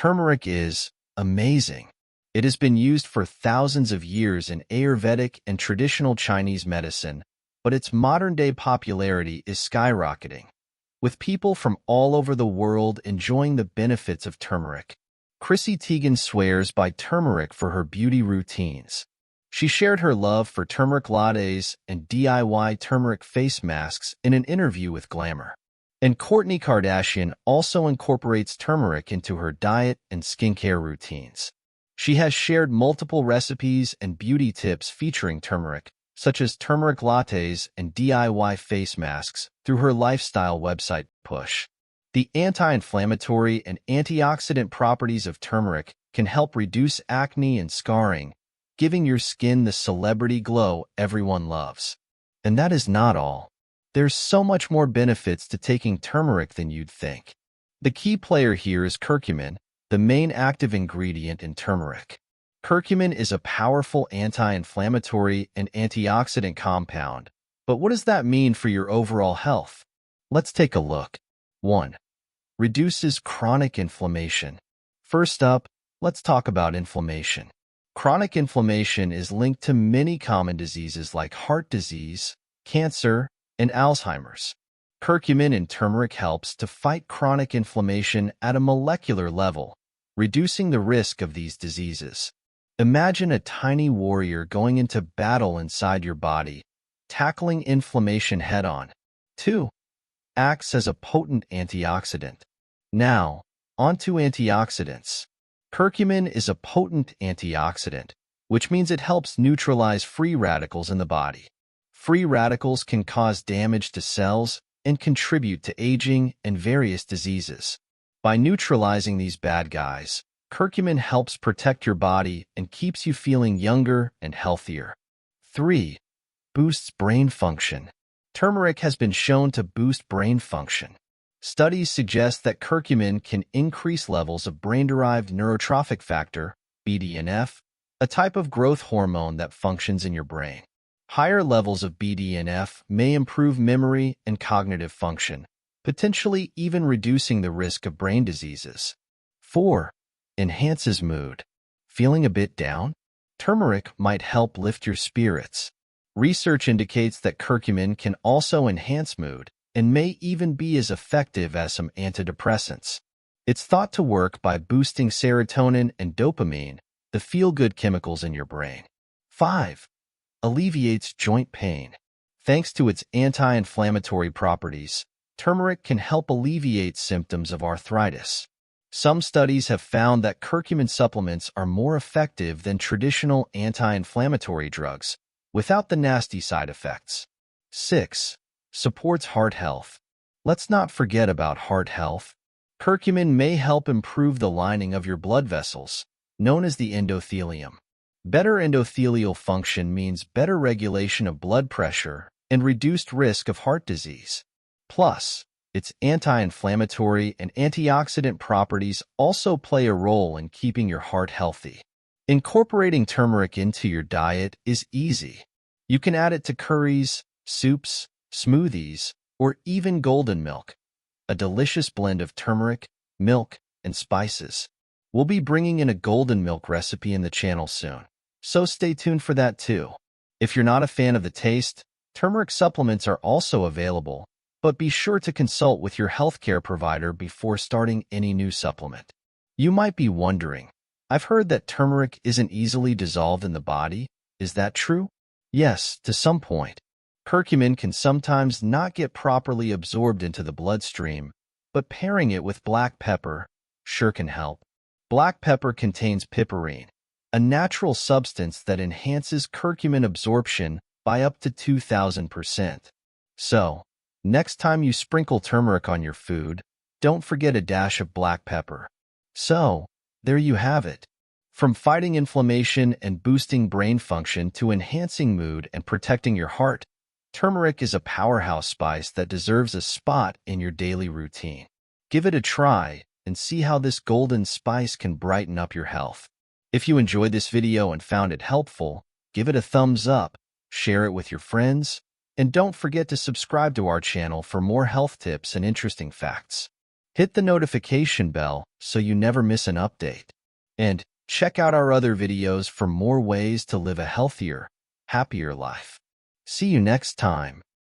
Turmeric is amazing. It has been used for thousands of years in Ayurvedic and traditional Chinese medicine, but its modern-day popularity is skyrocketing, with people from all over the world enjoying the benefits of turmeric. Chrissy Teigen swears by turmeric for her beauty routines. She shared her love for turmeric lattes and DIY turmeric face masks in an interview with Glamour. And Kourtney Kardashian also incorporates turmeric into her diet and skincare routines. She has shared multiple recipes and beauty tips featuring turmeric, such as turmeric lattes and DIY face masks, through her lifestyle website, Push. The anti-inflammatory and antioxidant properties of turmeric can help reduce acne and scarring, giving your skin the celebrity glow everyone loves. And that is not all. There's so much more benefits to taking turmeric than you'd think. The key player here is curcumin, the main active ingredient in turmeric. Curcumin is a powerful anti-inflammatory and antioxidant compound. But what does that mean for your overall health? Let's take a look. 1. Reduces chronic inflammation. First up, let's talk about inflammation. Chronic inflammation is linked to many common diseases like heart disease, cancer, and Alzheimer's. Curcumin in turmeric helps to fight chronic inflammation at a molecular level, reducing the risk of these diseases. Imagine a tiny warrior going into battle inside your body, tackling inflammation head-on. 2. Acts as a potent antioxidant. Now, onto antioxidants. Curcumin is a potent antioxidant, which means it helps neutralize free radicals in the body. Free radicals can cause damage to cells and contribute to aging and various diseases. By neutralizing these bad guys, curcumin helps protect your body and keeps you feeling younger and healthier. 3. Boosts brain function. Turmeric has been shown to boost brain function. Studies suggest that curcumin can increase levels of brain-derived neurotrophic factor, BDNF, a type of growth hormone that functions in your brain. Higher levels of BDNF may improve memory and cognitive function, potentially even reducing the risk of brain diseases. 4. Enhances mood. Feeling a bit down? Turmeric might help lift your spirits. Research indicates that curcumin can also enhance mood and may even be as effective as some antidepressants. It's thought to work by boosting serotonin and dopamine, the feel-good chemicals in your brain. 5. Alleviates joint pain. Thanks to its anti-inflammatory properties, turmeric can help alleviate symptoms of arthritis. Some studies have found that curcumin supplements are more effective than traditional anti-inflammatory drugs, without the nasty side effects. 6. Supports heart health. Let's not forget about heart health. Curcumin may help improve the lining of your blood vessels, known as the endothelium. Better endothelial function means better regulation of blood pressure and reduced risk of heart disease. Plus, its anti-inflammatory and antioxidant properties also play a role in keeping your heart healthy. Incorporating turmeric into your diet is easy. You can add it to curries, soups, smoothies, or even golden milk, a delicious blend of turmeric, milk, and spices. We'll be bringing in a golden milk recipe in the channel soon, so stay tuned for that too. If you're not a fan of the taste, turmeric supplements are also available, but be sure to consult with your healthcare provider before starting any new supplement. You might be wondering, I've heard that turmeric isn't easily dissolved in the body. Is that true? Yes, to some point. Curcumin can sometimes not get properly absorbed into the bloodstream, but pairing it with black pepper sure can help. Black pepper contains piperine, a natural substance that enhances curcumin absorption by up to 2,000%. So, next time you sprinkle turmeric on your food, don't forget a dash of black pepper. So, there you have it. From fighting inflammation and boosting brain function to enhancing mood and protecting your heart, turmeric is a powerhouse spice that deserves a spot in your daily routine. Give it a try and see how this golden spice can brighten up your health. If you enjoyed this video and found it helpful, give it a thumbs up, share it with your friends, and don't forget to subscribe to our channel for more health tips and interesting facts. Hit the notification bell so you never miss an update. And check out our other videos for more ways to live a healthier, happier life. See you next time.